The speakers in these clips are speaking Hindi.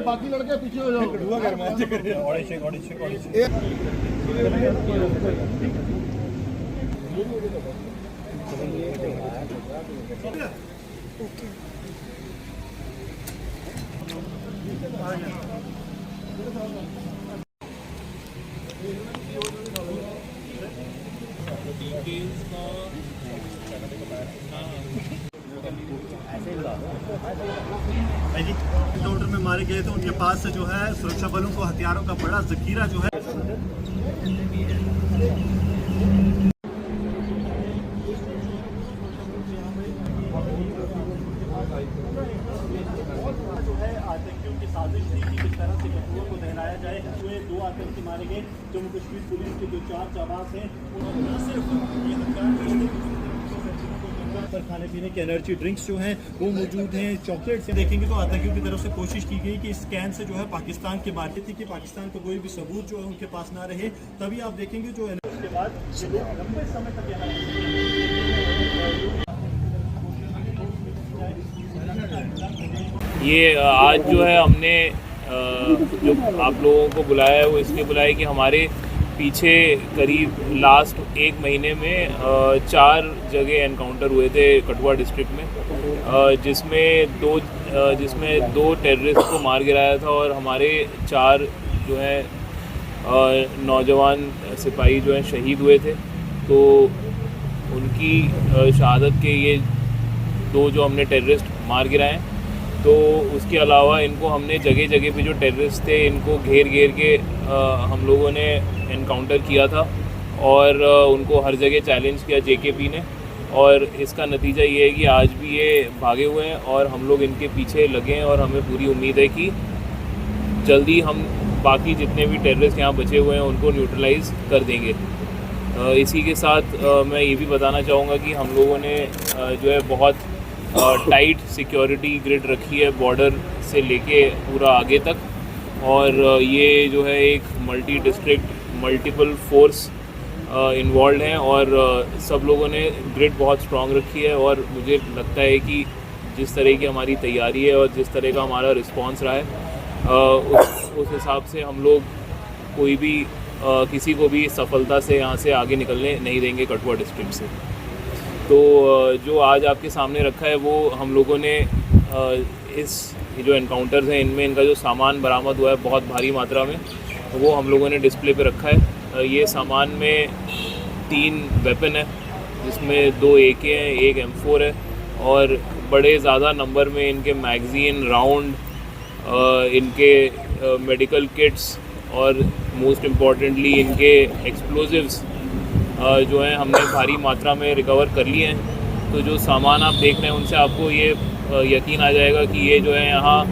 बाकी लड़के पीछे हो जाओ। एनकाउंटर में मारे गए थे, उनके पास से जो है सुरक्षा बलों को हथियारों का बड़ा जखीरा जो है आतंकियों की साजिश थी कि किस तरह से कठुआ को दहराया जाए। हुए 2 आतंकी मारे गए। जम्मू कश्मीर पुलिस के जो 4 जाबाज हैं उन्होंने न सिर्फ ये हथियार पर खाने पीने के एनर्जी ड्रिंक्स जो हैं वो मौजूद हैं, चॉकलेट से देखेंगे तो आतंकियों की तरफ से कोशिश की गई कि इस कैन से जो है पाकिस्तान की बातें थी कि पाकिस्तान का कोई भी सबूत जो है उनके पास ना रहे। तभी आप देखेंगे जो उसके बाद लंबे समय तक ये आज जो है हमने जो आप लोगों को बुलाया है वो इसलिए बुलाया है कि हमारे पीछे करीब लास्ट 1 महीने में 4 जगह एनकाउंटर हुए थे कठुआ डिस्ट्रिक्ट में, जिसमें 2 टेररिस्ट को मार गिराया था और हमारे 4 जो है नौजवान सिपाही जो हैं शहीद हुए थे। तो उनकी शहादत के ये 2 जो हमने टेररिस्ट मार गिराए। तो उसके अलावा इनको हमने जगह जगह पे जो टेररिस्ट थे इनको घेर के हम लोगों ने एनकाउंटर किया था और उनको हर जगह चैलेंज किया जेकेपी ने, और इसका नतीजा ये है कि आज भी ये भागे हुए हैं और हम लोग इनके पीछे लगे हैं और हमें पूरी उम्मीद है कि जल्दी हम बाकी जितने भी टेररिस्ट यहाँ बचे हुए हैं उनको न्यूट्रलाइज़ कर देंगे। इसी के साथ मैं ये भी बताना चाहूँगा कि हम लोगों ने जो है बहुत टाइट सिक्योरिटी ग्रिड रखी है बॉर्डर से लेके पूरा आगे तक, और ये जो है एक multi district multiple force involve हैं और सब लोगों ने ग्रिड बहुत स्ट्रांग रखी है। और मुझे लगता है कि जिस तरह की हमारी तैयारी है और जिस तरह का हमारा रिस्पांस रहा है उस हिसाब से हम लोग कोई भी किसी को भी सफलता से यहाँ से आगे निकलने नहीं देंगे कठुआ डिस्ट्रिक्ट से। तो जो आज आपके सामने रखा है वो हम लोगों ने इस जो एनकाउंटर्स हैं इनमें इनका जो सामान बरामद हुआ है बहुत भारी मात्रा में, वो हम लोगों ने डिस्प्ले पे रखा है। ये सामान में 3 वेपन है जिसमें 2 AK हैं, 1 M4 है और बड़े ज़्यादा नंबर में इनके मैगज़ीन, राउंड, इनके मेडिकल किट्स और मोस्ट इम्पॉर्टेंटली इनके एक्सप्लोजिव्स जो हैं हमने भारी मात्रा में रिकवर कर लिए हैं। तो जो सामान आप देख रहे हैं उनसे आपको ये यकीन आ जाएगा कि ये जो है यहाँ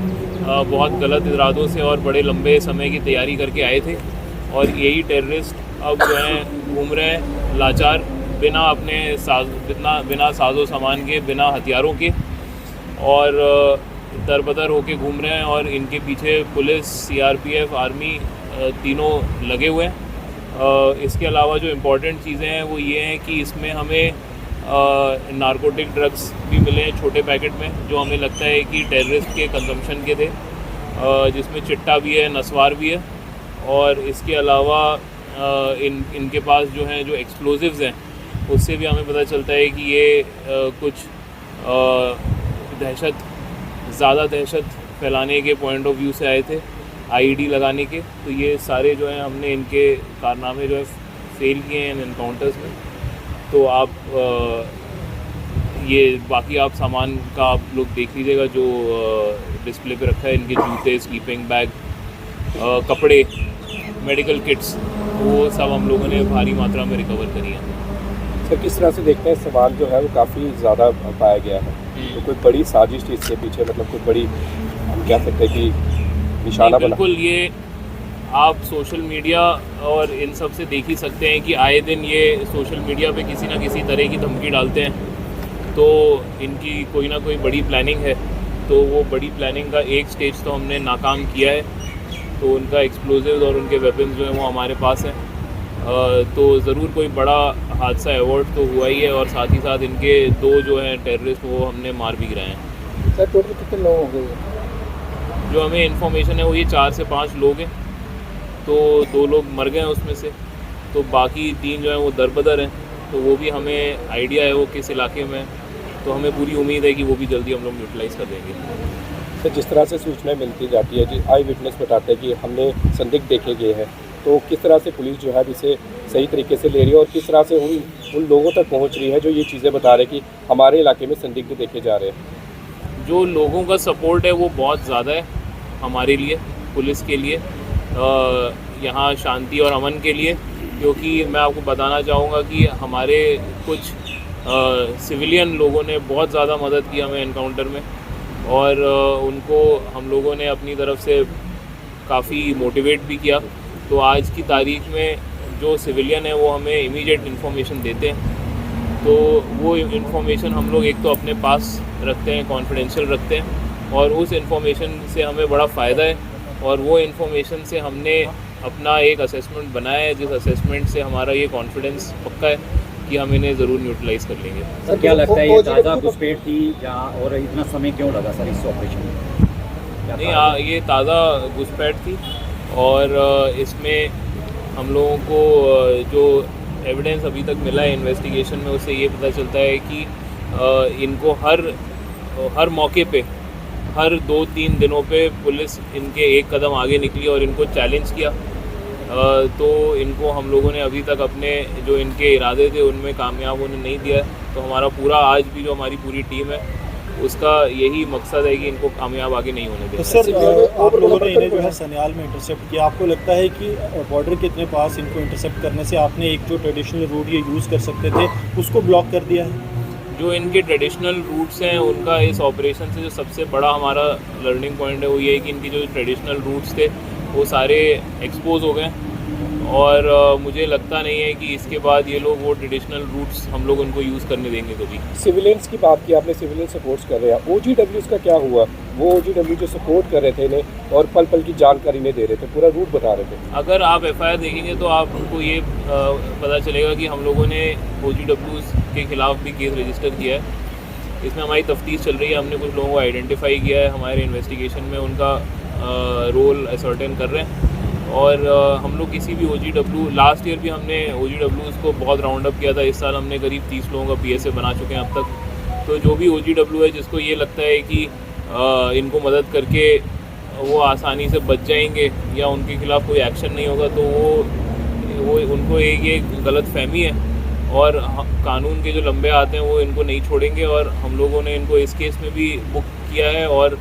बहुत गलत इरादों से और बड़े लंबे समय की तैयारी करके आए थे, और यही टेररिस्ट अब जो हैं घूम रहे हैं लाचार, बिना साजो सामान के, बिना हथियारों के, और दरबदर होके घूम रहे हैं और इनके पीछे पुलिस, CRPF, आर्मी तीनों लगे हुए हैं। इसके अलावा जो इम्पोर्टेंट चीज़ें हैं वो ये हैं कि इसमें हमें नारकोटिक ड्रग्स भी मिले हैं छोटे पैकेट में, जो हमें लगता है कि टेररिस्ट के कंजम्पशन के थे, जिसमें चिट्टा भी है, नस्वार भी है। और इसके अलावा इनके पास जो हैं जो एक्सप्लोजिव्स हैं उससे भी हमें पता चलता है कि ये कुछ ज़्यादा दहशत फैलाने के पॉइंट ऑफ व्यू से आए थे, IED लगाने के। तो ये सारे जो हैं हमने इनके कारनामे जो है फेल किए हैं इन एनकाउंटर्स में। तो आप ये बाकी आप सामान का आप लोग देख लीजिएगा जो डिस्प्ले पे रखा है, इनके जूते, स्लीपिंग बैग, कपड़े, मेडिकल किट्स, वो सब हम लोगों ने भारी मात्रा में रिकवर करी है। सर किस तरह से देखते हैं सामान जो है वो काफ़ी ज़्यादा पाया गया है, तो कोई बड़ी साजिश थी इसके पीछे, मतलब कोई बड़ी हम कह सकते हैं कि निशाना बना? बिल्कुल, ये आप सोशल मीडिया और इन सब से देख ही सकते हैं कि आए दिन ये सोशल मीडिया पे किसी ना किसी तरह की धमकी डालते हैं, तो इनकी कोई ना कोई बड़ी प्लानिंग है। तो वो बड़ी प्लानिंग का एक स्टेज तो हमने नाकाम किया है, तो उनका एक्सप्लोजिव और उनके वेपन्स जो हैं वो हमारे पास हैं, तो ज़रूर कोई बड़ा हादसा अवॉइड तो हुआ ही है, और साथ ही साथ इनके 2 जो हैं टेररिस्ट वो हमने मार भी गिराए हैं। सर टोटल कितने लोग हो गए? जो हमें इन्फॉर्मेशन है वो ये 4 से 5 लोग हैं, तो 2 लोग मर गए हैं उसमें से, तो बाकी 3 जो हैं वो दरबदर हैं, तो वो भी हमें आइडिया है वो किस इलाके में है, तो हमें पूरी उम्मीद है कि वो भी जल्दी हम लोग न्यूट्रलाइज़ कर देंगे। तो जिस तरह से सूचनाएं मिलती जाती है जी, आई विटनेस बताते हैं कि हमने संदिग्ध देखे गए हैं, तो किस तरह से पुलिस जो है इसे सही तरीके से ले रही है और किस तरह से उन लोगों तक पहुंच रही है जो ये चीज़ें बता रहे हैं कि हमारे इलाके में संदिग्ध देखे जा रहे हैं? जो लोगों का सपोर्ट है वो बहुत ज़्यादा है हमारे लिए, पुलिस के लिए, यहाँ शांति और अमन के लिए, क्योंकि मैं आपको बताना चाहूँगा कि हमारे कुछ सिविलियन लोगों ने बहुत ज़्यादा मदद की हमें एनकाउंटर में, और उनको हम लोगों ने अपनी तरफ से काफ़ी मोटिवेट भी किया। तो आज की तारीख में जो सिविलियन है वो हमें इमीडिएट इन्फॉर्मेशन देते हैं, तो वो इन्फॉर्मेशन हम लोग एक तो अपने पास रखते हैं, कॉन्फिडेंशियल रखते हैं, और उस इन्फॉर्मेशन से हमें बड़ा फ़ायदा है, और वो इन्फॉर्मेशन से हमने अपना एक असेसमेंट बनाया है, जिस असेसमेंट से हमारा ये कॉन्फिडेंस पक्का है कि हम इन्हें ज़रूर न्यूट्रलाइज़ कर लेंगे। सर क्या लगता है ये ताज़ा घुसपैठ थी या और इतना समय क्यों लगा सर इस ऑपरेशन में? नहीं, ये ताज़ा घुसपैठ थी, और इसमें हम लोगों को जो एविडेंस अभी तक मिला है इन्वेस्टिगेशन में, उससे ये पता चलता है कि इनको हर मौके पे, हर 2-3 दिनों पे पुलिस इनके एक कदम आगे निकली और इनको चैलेंज किया, तो इनको हम लोगों ने अभी तक अपने जो इनके इरादे थे उनमें कामयाब होने नहीं दिया। तो हमारा पूरा आज भी जो हमारी पूरी टीम है उसका यही मकसद है कि इनको कामयाब आगे नहीं होने दें। तो सर आप लोगों ने इन्हें जो है सन्याल में इंटरसेप्ट किया, आपको लगता है कि बॉर्डर के इतने पास इनको इंटरसेप्ट करने से आपने एक जो ट्रेडिशनल रूट ये यूज़ कर सकते थे उसको ब्लॉक कर दिया है? जो इनके ट्रेडिशनल रूट्स हैं उनका इस ऑपरेशन से जो सबसे बड़ा हमारा लर्निंग पॉइंट है वो ये है कि इनके जो ट्रेडिशनल रूट्स थे वो सारे एक्सपोज हो गए, और मुझे लगता नहीं है कि इसके बाद ये लोग वो ट्रेडिशनल रूट्स हम लोग उनको यूज़ करने देंगे कभी। सिविलियंस की बात की आपने, सिविलियन सपोर्ट्स कर रहे हैं, OGWs का क्या हुआ? वो OGW जो सपोर्ट कर रहे थे इन्हें और पल पल की जानकारी नहीं दे रहे थे, पूरा रूट बता रहे थे। अगर आप FIR देखेंगे तो आपको ये पता चलेगा कि हम लोगों ने OGWs के ख़िलाफ़ भी केस रजिस्टर किया है। इसमें हमारी तफ्तीश चल रही है, हमने कुछ लोगों को आइडेंटिफाई किया है, हमारे इन्वेस्टिगेशन में उनका रोल असर्टेन कर रहे हैं, और हम लोग किसी भी OGW, लास्ट ईयर भी हमने OGWs को बहुत राउंड अप किया था, इस साल हमने करीब 30 लोगों का PSA बना चुके हैं अब तक। तो जो भी OGW है जिसको ये लगता है कि इनको मदद करके वो आसानी से बच जाएंगे या उनके खिलाफ़ कोई एक्शन नहीं होगा, तो वो उनको एक गलत फहमी है, और कानून के जो लंबे हाथ हैं वो इनको नहीं छोड़ेंगे, और हम लोगों ने इनको इस केस में भी बुक किया है और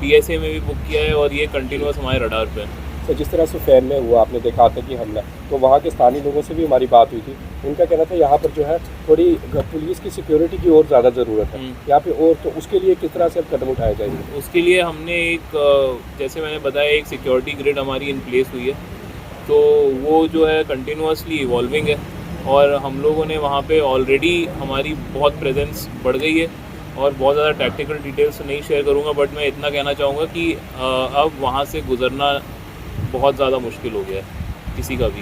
PSA में भी बुक किया है, और ये कंटिन्यूस हमारे रडार पे है। तो जिस तरह से फैन में हुआ, आपने देखा था कि हमला, तो वहाँ के स्थानीय लोगों से भी हमारी बात हुई थी, उनका कहना था यहाँ पर जो है थोड़ी पुलिस की सिक्योरिटी की और ज़्यादा ज़रूरत है यहाँ पे, और तो उसके लिए किस तरह से अब कदम उठाए जाएंगे? उसके लिए हमने एक, जैसे मैंने बताया, एक सिक्योरिटी ग्रिड हमारी इन प्लेस हुई है, तो वो जो है कंटिन्यूसली इवॉल्विंग है, और हम लोगों ने वहाँ पे ऑलरेडी हमारी बहुत प्रेजेंस बढ़ गई है, और बहुत ज़्यादा टैक्टिकल डिटेल्स नहीं शेयर करूँगा, बट मैं इतना कहना चाहूँगा कि अब वहाँ से गुजरना बहुत ज़्यादा मुश्किल हो गया है किसी का भी।